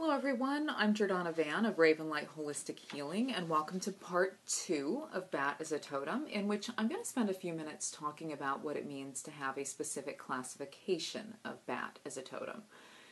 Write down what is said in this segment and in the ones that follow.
Hello everyone, I'm Jordana Van of Ravenlight Holistic Healing, and welcome to part 2 of Bat as a Totem, in which I'm going to spend a few minutes talking about what it means to have a specific classification of Bat as a Totem.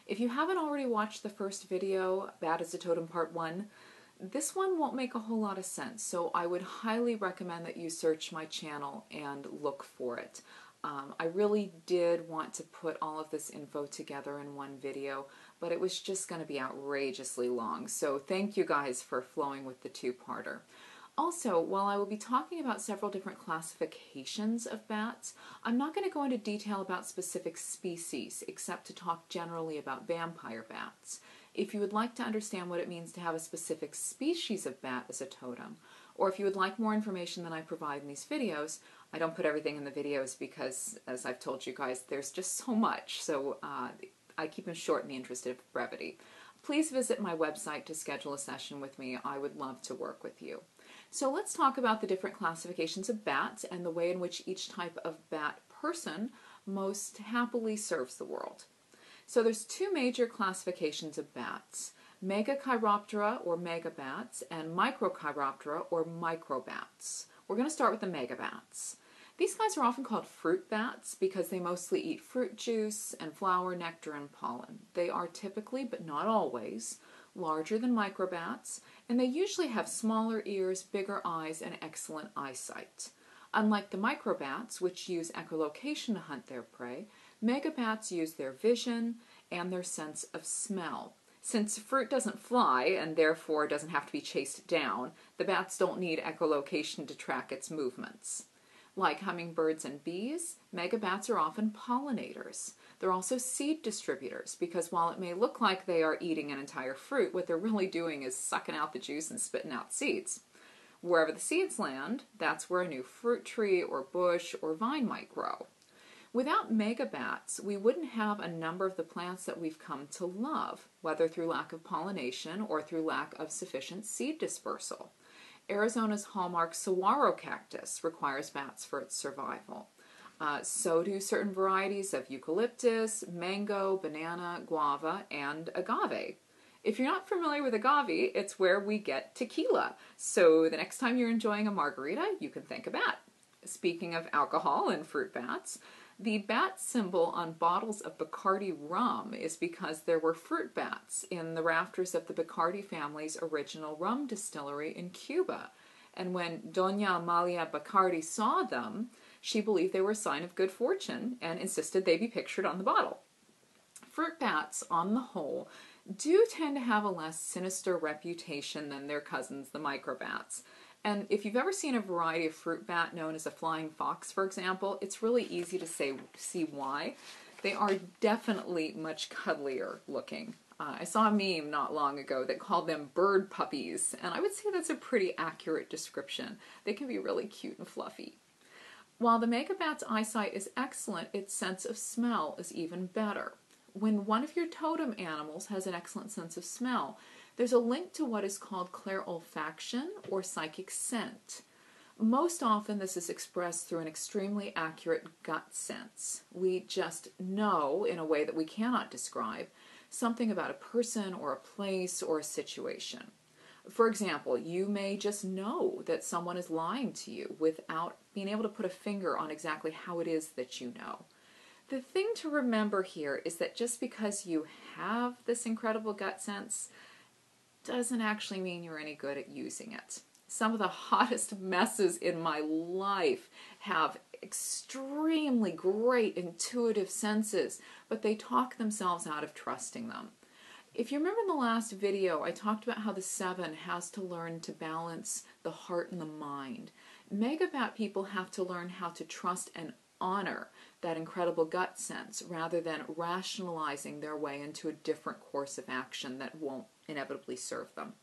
If you haven't already watched the first video, Bat as a Totem Part 1, this one won't make a whole lot of sense, so I would highly recommend that you search my channel and look for it. I really did want to put all of this info together in one video, but it was just going to be outrageously long, so thank you guys for flowing with the two-parter. Also, while I will be talking about several different classifications of bats, I'm not going to go into detail about specific species, except to talk generally about vampire bats. If you would like to understand what it means to have a specific species of bat as a totem, or if you would like more information than I provide in these videos, I don't put everything in the videos because, as I've told you guys, there's just so much, so I keep them short in the interest of brevity. Please visit my website to schedule a session with me. I would love to work with you. So let's talk about the different classifications of bats and the way in which each type of bat person most happily serves the world. So there's two major classifications of bats: Megachiroptera or Megabats and Microchiroptera or Microbats. We're going to start with the Megabats. These guys are often called fruit bats because they mostly eat fruit juice and flower, nectar, and pollen. They are typically, but not always, larger than microbats, and they usually have smaller ears, bigger eyes, and excellent eyesight. Unlike the microbats, which use echolocation to hunt their prey, megabats use their vision and their sense of smell. Since fruit doesn't fly and therefore doesn't have to be chased down, the bats don't need echolocation to track its movements. Like hummingbirds and bees, megabats are often pollinators. They're also seed distributors because while it may look like they are eating an entire fruit, what they're really doing is sucking out the juice and spitting out seeds. Wherever the seeds land, that's where a new fruit tree or bush or vine might grow. Without megabats, we wouldn't have a number of the plants that we've come to love, whether through lack of pollination or through lack of sufficient seed dispersal. Arizona's hallmark saguaro cactus requires bats for its survival. So do certain varieties of eucalyptus, mango, banana, guava, and agave. If you're not familiar with agave, it's where we get tequila. So the next time you're enjoying a margarita, you can think of bat. Speaking of alcohol and fruit bats, the bat symbol on bottles of Bacardi rum is because there were fruit bats in the rafters of the Bacardi family's original rum distillery in Cuba. And when Doña Amalia Bacardi saw them, she believed they were a sign of good fortune and insisted they be pictured on the bottle. Fruit bats, on the whole, do tend to have a less sinister reputation than their cousins, the microbats. And if you've ever seen a variety of fruit bat known as a flying fox, for example, it's really easy to see why. They are definitely much cuddlier looking. I saw a meme not long ago that called them bird puppies, and I would say that's a pretty accurate description. They can be really cute and fluffy. While the megabat's eyesight is excellent, its sense of smell is even better. When one of your totem animals has an excellent sense of smell, there's a link to what is called clairolfaction or psychic scent. Most often this is expressed through an extremely accurate gut sense. We just know, in a way that we cannot describe, something about a person or a place or a situation. For example, you may just know that someone is lying to you without being able to put a finger on exactly how it is that you know. The thing to remember here is that just because you have this incredible gut sense doesn't actually mean you're any good at using it. Some of the hottest messes in my life have extremely great intuitive senses, but they talk themselves out of trusting them. If you remember in the last video, I talked about how the seven has to learn to balance the heart and the mind. Megabat people have to learn how to trust and honor that incredible gut sense rather than rationalizing their way into a different course of action that won't inevitably serve them.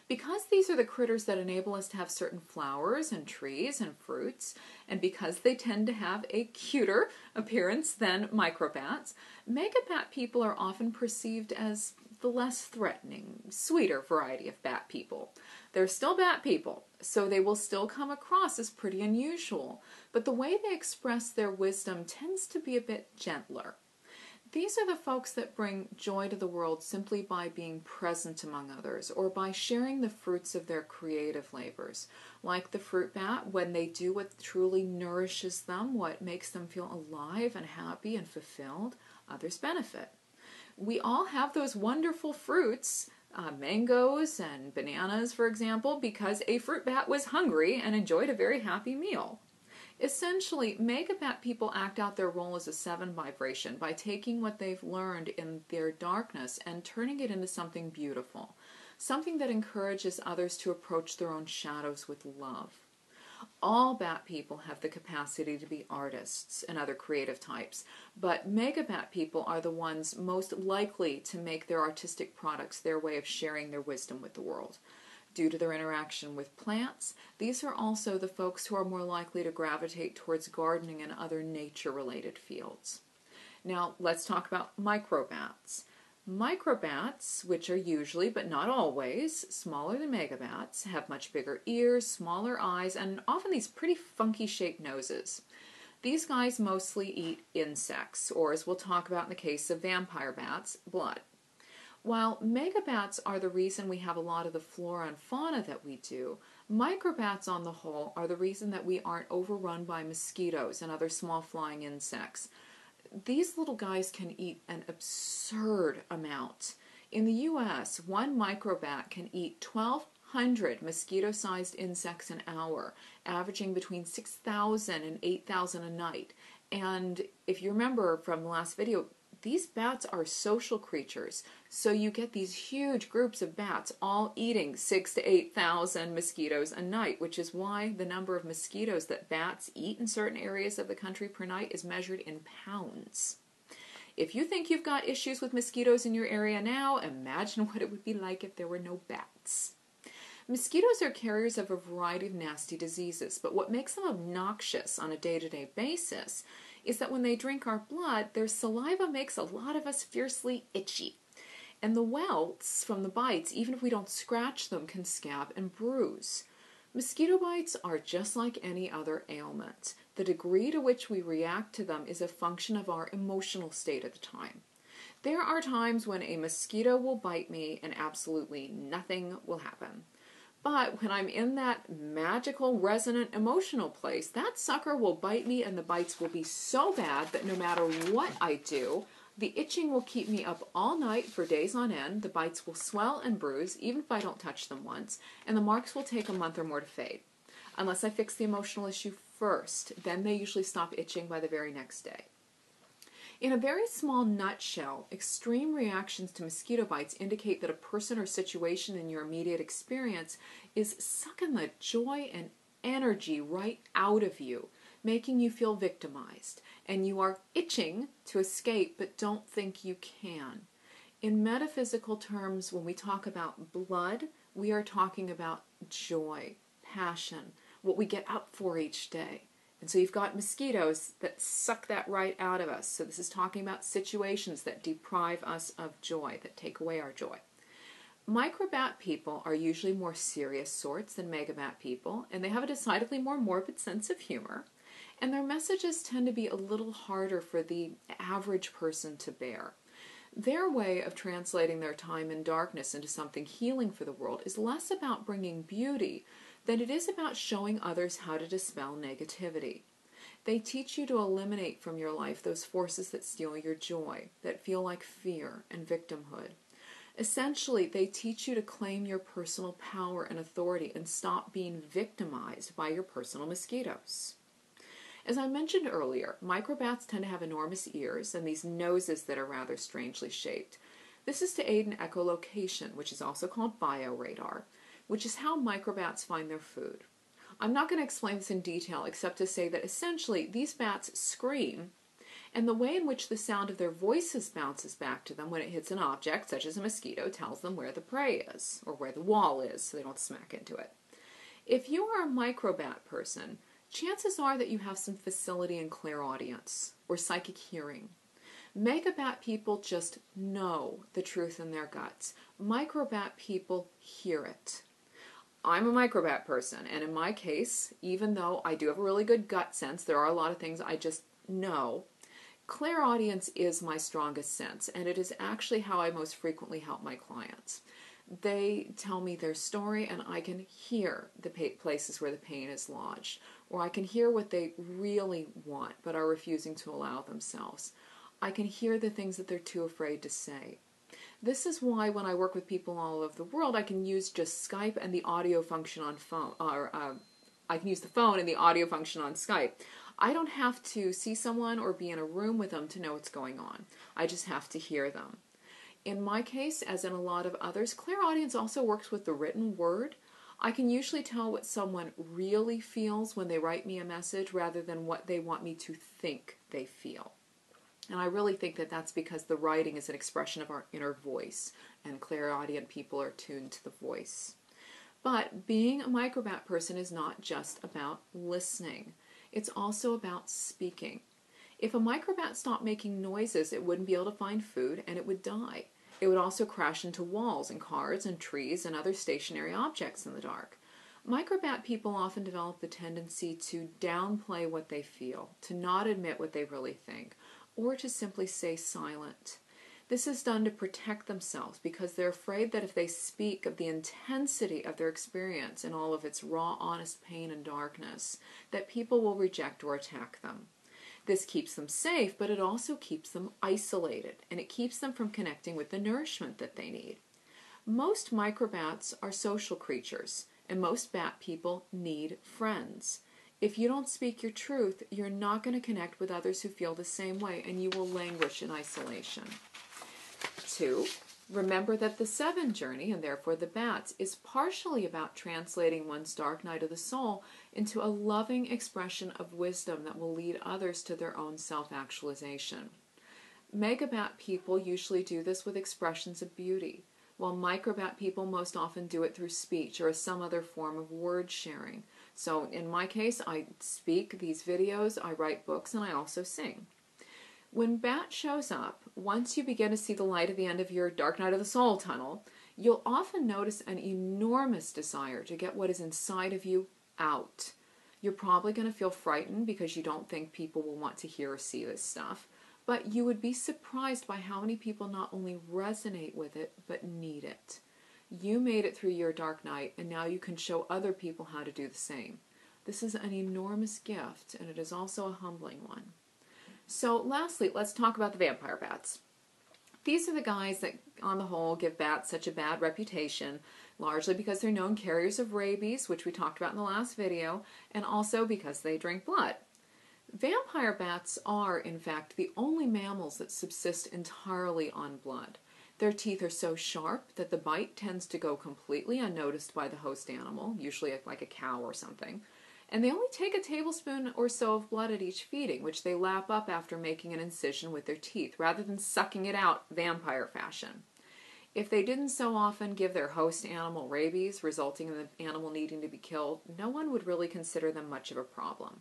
Because these are the critters that enable us to have certain flowers and trees and fruits, and because they tend to have a cuter appearance than microbats, megabat people are often perceived as the less threatening, sweeter variety of bat people. They're still bat people, so they will still come across as pretty unusual, but the way they express their wisdom tends to be a bit gentler. These are the folks that bring joy to the world simply by being present among others or by sharing the fruits of their creative labors. Like the fruit bat, when they do what truly nourishes them, what makes them feel alive and happy and fulfilled, others benefit. We all have those wonderful fruits, mangoes and bananas, for example, because a fruit bat was hungry and enjoyed a very happy meal. Essentially, Megabat people act out their role as a 7 vibration by taking what they've learned in their darkness and turning it into something beautiful, something that encourages others to approach their own shadows with love. All bat people have the capacity to be artists and other creative types, but Megabat people are the ones most likely to make their artistic products their way of sharing their wisdom with the world. Due to their interaction with plants, these are also the folks who are more likely to gravitate towards gardening and other nature-related fields. Now, let's talk about microbats. Microbats, which are usually, but not always, smaller than megabats, have much bigger ears, smaller eyes, and often these pretty funky-shaped noses. These guys mostly eat insects, or as we'll talk about in the case of vampire bats, blood. While megabats are the reason we have a lot of the flora and fauna that we do, microbats on the whole are the reason that we aren't overrun by mosquitoes and other small flying insects. These little guys can eat an absurd amount. In the U.S., one microbat can eat 1,200 mosquito-sized insects an hour, averaging between 6,000 and 8,000 a night. And if you remember from the last video, these bats are social creatures, so you get these huge groups of bats all eating 6,000 to 8,000 mosquitoes a night, which is why the number of mosquitoes that bats eat in certain areas of the country per night is measured in pounds. If you think you've got issues with mosquitoes in your area now, imagine what it would be like if there were no bats. Mosquitoes are carriers of a variety of nasty diseases, but what makes them obnoxious on a day-to-day basis is that when they drink our blood, their saliva makes a lot of us fiercely itchy. And the welts from the bites, even if we don't scratch them, can scab and bruise. Mosquito bites are just like any other ailment. The degree to which we react to them is a function of our emotional state at the time. There are times when a mosquito will bite me and absolutely nothing will happen. But when I'm in that magical, resonant, emotional place, that sucker will bite me and the bites will be so bad that no matter what I do, the itching will keep me up all night for days on end, the bites will swell and bruise, even if I don't touch them once, and the marks will take a month or more to fade. Unless I fix the emotional issue first, then they usually stop itching by the very next day. In a very small nutshell, extreme reactions to mosquito bites indicate that a person or situation in your immediate experience is sucking the joy and energy right out of you, making you feel victimized, and you are itching to escape but don't think you can. In metaphysical terms, when we talk about blood, we are talking about joy, passion, what we get up for each day. And so you've got mosquitoes that suck that right out of us. So this is talking about situations that deprive us of joy, that take away our joy. Microbat people are usually more serious sorts than megabat people, and they have a decidedly more morbid sense of humor. And their messages tend to be a little harder for the average person to bear. Their way of translating their time in darkness into something healing for the world is less about bringing beauty than it is about showing others how to dispel negativity. They teach you to eliminate from your life those forces that steal your joy, that feel like fear and victimhood. Essentially, they teach you to claim your personal power and authority and stop being victimized by your personal mosquitoes. As I mentioned earlier, microbats tend to have enormous ears and these noses that are rather strangely shaped. This is to aid in echolocation, which is also called bioradar, which is how microbats find their food. I'm not going to explain this in detail except to say that essentially these bats scream, and the way in which the sound of their voices bounces back to them when it hits an object, such as a mosquito, tells them where the prey is, or where the wall is, so they don't smack into it. If you are a microbat person, chances are that you have some facility in clairaudience, or psychic hearing. Megabat people just know the truth in their guts. Microbat people hear it. I'm a microbat person, and in my case, even though I do have a really good gut sense, there are a lot of things I just know. Clairaudience is my strongest sense, and it is actually how I most frequently help my clients. They tell me their story, and I can hear the places where the pain is lodged, or I can hear what they really want but are refusing to allow themselves. I can hear the things that they're too afraid to say. This is why when I work with people all over the world, I can use just Skype and the audio function on phone, or I can use the phone and the audio function on Skype. I don't have to see someone or be in a room with them to know what's going on. I just have to hear them. In my case, as in a lot of others, clairaudience also works with the written word. I can usually tell what someone really feels when they write me a message rather than what they want me to think they feel. And I really think that that's because the writing is an expression of our inner voice, and clairaudient people are tuned to the voice. But being a microbat person is not just about listening. It's also about speaking. If a microbat stopped making noises, it wouldn't be able to find food, and it would die. It would also crash into walls and cars and trees and other stationary objects in the dark. Microbat people often develop the tendency to downplay what they feel, to not admit what they really think, or to simply stay silent. This is done to protect themselves because they're afraid that if they speak of the intensity of their experience and all of its raw, honest pain and darkness, that people will reject or attack them. This keeps them safe, but it also keeps them isolated, and it keeps them from connecting with the nourishment that they need. Most microbats are social creatures, and most bat people need friends. If you don't speak your truth, you're not going to connect with others who feel the same way, and you will languish in isolation. 2. Remember that the 7 journey, and therefore the bats, is partially about translating one's dark night of the soul into a loving expression of wisdom that will lead others to their own self-actualization. Megabat people usually do this with expressions of beauty, while microbat people most often do it through speech or some other form of word sharing. So in my case, I speak these videos, I write books, and I also sing. When bat shows up, once you begin to see the light at the end of your dark night of the soul tunnel, you'll often notice an enormous desire to get what is inside of you out. You're probably going to feel frightened because you don't think people will want to hear or see this stuff, but you would be surprised by how many people not only resonate with it, but need it. You made it through your dark night, and now you can show other people how to do the same. This is an enormous gift, and it is also a humbling one. So lastly, let's talk about the vampire bats. These are the guys that, on the whole, give bats such a bad reputation, largely because they're known carriers of rabies, which we talked about in the last video, and also because they drink blood. Vampire bats are, in fact, the only mammals that subsist entirely on blood. Their teeth are so sharp that the bite tends to go completely unnoticed by the host animal, usually like a cow or something. And they only take a tablespoon or so of blood at each feeding, which they lap up after making an incision with their teeth, rather than sucking it out vampire fashion. If they didn't so often give their host animal rabies, resulting in the animal needing to be killed, no one would really consider them much of a problem.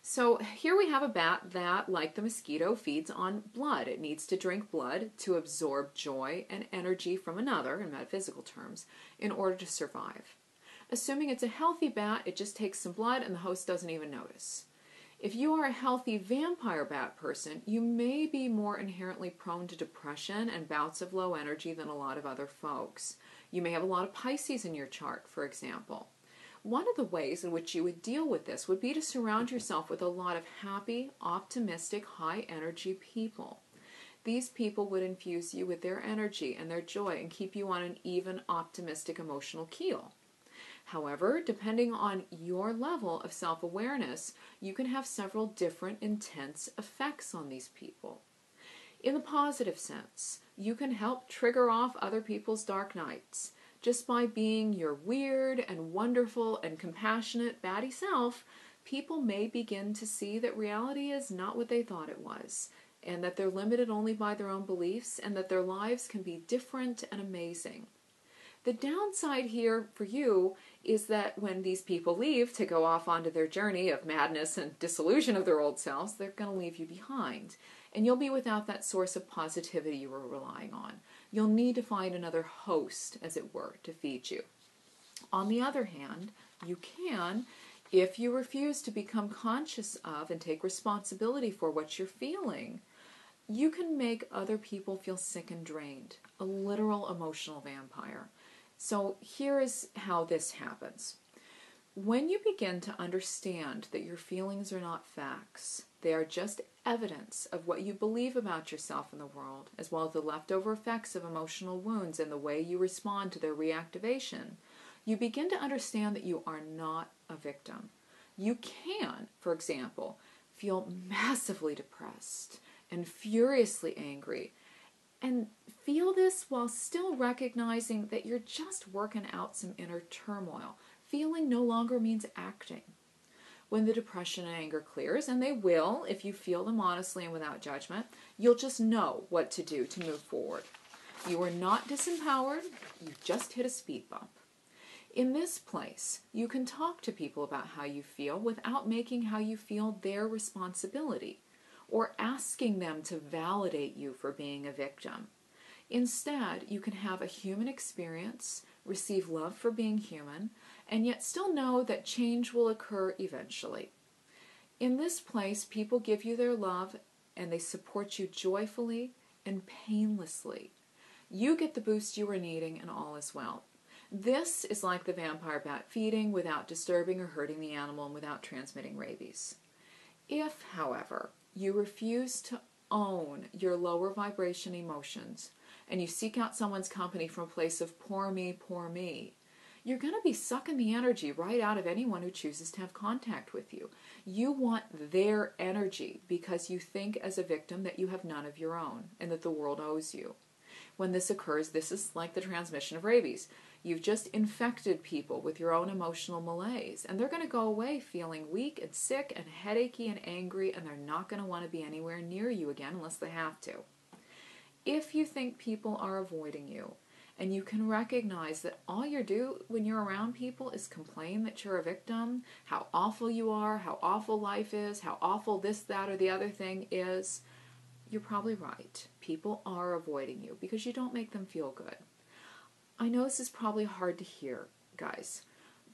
So here we have a bat that, like the mosquito, feeds on blood. It needs to drink blood to absorb joy and energy from another, in metaphysical terms, in order to survive. Assuming it's a healthy bat, it just takes some blood and the host doesn't even notice. If you are a healthy vampire bat person, you may be more inherently prone to depression and bouts of low energy than a lot of other folks. You may have a lot of Pisces in your chart, for example. One of the ways in which you would deal with this would be to surround yourself with a lot of happy, optimistic, high-energy people. These people would infuse you with their energy and their joy and keep you on an even, optimistic emotional keel. However, depending on your level of self-awareness, you can have several different intense effects on these people. In the positive sense, you can help trigger off other people's dark nights. Just by being your weird and wonderful and compassionate batty self, people may begin to see that reality is not what they thought it was, and that they're limited only by their own beliefs, and that their lives can be different and amazing. The downside here for you is that when these people leave to go off onto their journey of madness and disillusion of their old selves, they're going to leave you behind. And you'll be without that source of positivity you were relying on. You'll need to find another host, as it were, to feed you. On the other hand, you can, If you refuse to become conscious of and take responsibility for what you're feeling, you can make other people feel sick and drained, a literal emotional vampire. So here is how this happens. When you begin to understand that your feelings are not facts, they are just evidence of what you believe about yourself and the world, as well as the leftover effects of emotional wounds and the way you respond to their reactivation, you begin to understand that you are not a victim. You can, for example, feel massively depressed and furiously angry, and feel this while still recognizing that you're just working out some inner turmoil. Feeling no longer means acting. When the depression and anger clears, and they will if you feel them honestly and without judgment, you'll just know what to do to move forward. You are not disempowered, you just hit a speed bump. In this place, you can talk to people about how you feel without making how you feel their responsibility, or asking them to validate you for being a victim. Instead, you can have a human experience, receive love for being human, and yet still know that change will occur eventually. In this place, people give you their love and they support you joyfully and painlessly. You get the boost you are needing and all is well. This is like the vampire bat feeding without disturbing or hurting the animal and without transmitting rabies. If, however, you refuse to own your lower vibration emotions and you seek out someone's company from a place of poor me, you're going to be sucking the energy right out of anyone who chooses to have contact with you. You want their energy because you think as a victim that you have none of your own and that the world owes you. When this occurs, this is like the transmission of rabies. You've just infected people with your own emotional malaise, and they're going to go away feeling weak and sick and headachy and angry, and they're not going to want to be anywhere near you again unless they have to. If you think people are avoiding you, and you can recognize that all you do when you're around people is complain that you're a victim, how awful you are, how awful life is, how awful this, that, or the other thing is, you're probably right. People are avoiding you because you don't make them feel good. I know this is probably hard to hear, guys,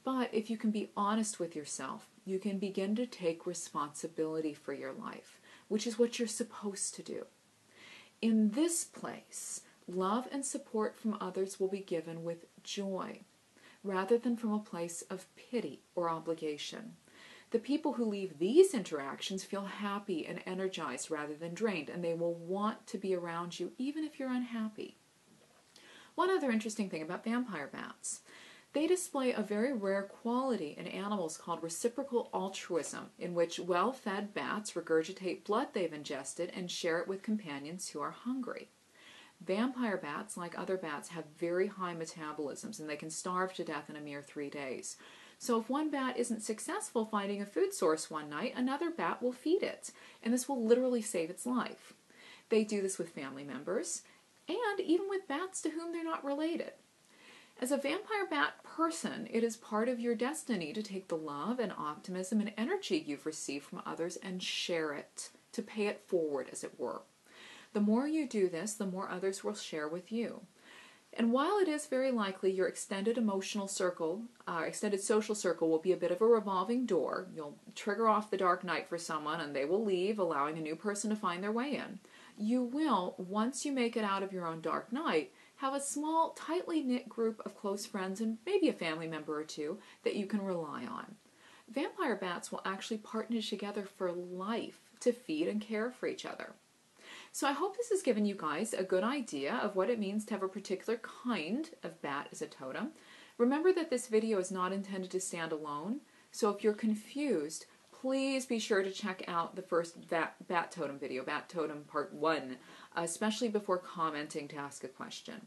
but if you can be honest with yourself, you can begin to take responsibility for your life, which is what you're supposed to do. In this place, love and support from others will be given with joy, rather than from a place of pity or obligation. The people who leave these interactions feel happy and energized rather than drained, and they will want to be around you even if you're unhappy. One other interesting thing about vampire bats. They display a very rare quality in animals called reciprocal altruism, in which well-fed bats regurgitate blood they've ingested and share it with companions who are hungry. Vampire bats, like other bats, have very high metabolisms, and they can starve to death in a mere 3 days. So if one bat isn't successful finding a food source one night, another bat will feed it, and this will literally save its life. They do this with family members, and even with bats to whom they're not related. As a vampire bat person, it is part of your destiny to take the love and optimism and energy you've received from others and share it, to pay it forward, as it were. The more you do this, the more others will share with you. And while it is very likely your extended emotional circle, extended social circle will be a bit of a revolving door, you'll trigger off the dark night for someone and they will leave, allowing a new person to find their way in. You will, once you make it out of your own dark night, have a small, tightly knit group of close friends and maybe a family member or two that you can rely on. Vampire bats will actually partner together for life to feed and care for each other. So I hope this has given you guys a good idea of what it means to have a particular kind of bat as a totem. Remember that this video is not intended to stand alone, so if you're confused, please be sure to check out the first bat totem video, Bat Totem Part 1, especially before commenting to ask a question.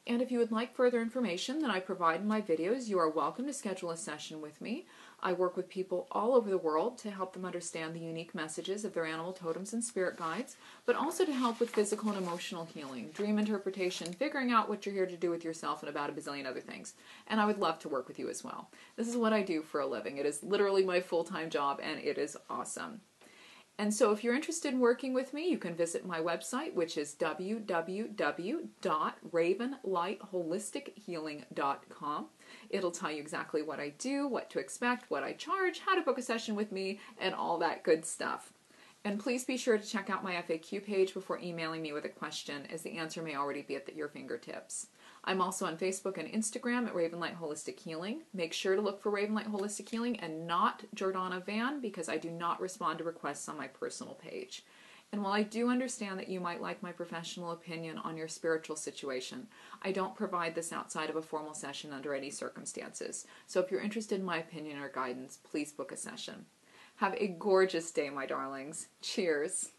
And if you would like further information that I provide in my videos, you are welcome to schedule a session with me. I work with people all over the world to help them understand the unique messages of their animal totems and spirit guides, but also to help with physical and emotional healing, dream interpretation, figuring out what you're here to do with yourself, and about a bazillion other things. And I would love to work with you as well. This is what I do for a living. It is literally my full-time job, and it is awesome. And so if you're interested in working with me, you can visit my website, which is www.ravenlightholistichealing.com. It'll tell you exactly what I do, what to expect, what I charge, how to book a session with me, and all that good stuff. And please be sure to check out my FAQ page before emailing me with a question, as the answer may already be at your fingertips. I'm also on Facebook and Instagram at Ravenlight Holistic Healing. Make sure to look for Ravenlight Holistic Healing and not Jordana Van, because I do not respond to requests on my personal page. And while I do understand that you might like my professional opinion on your spiritual situation, I don't provide this outside of a formal session under any circumstances. So if you're interested in my opinion or guidance, please book a session. Have a gorgeous day, my darlings. Cheers.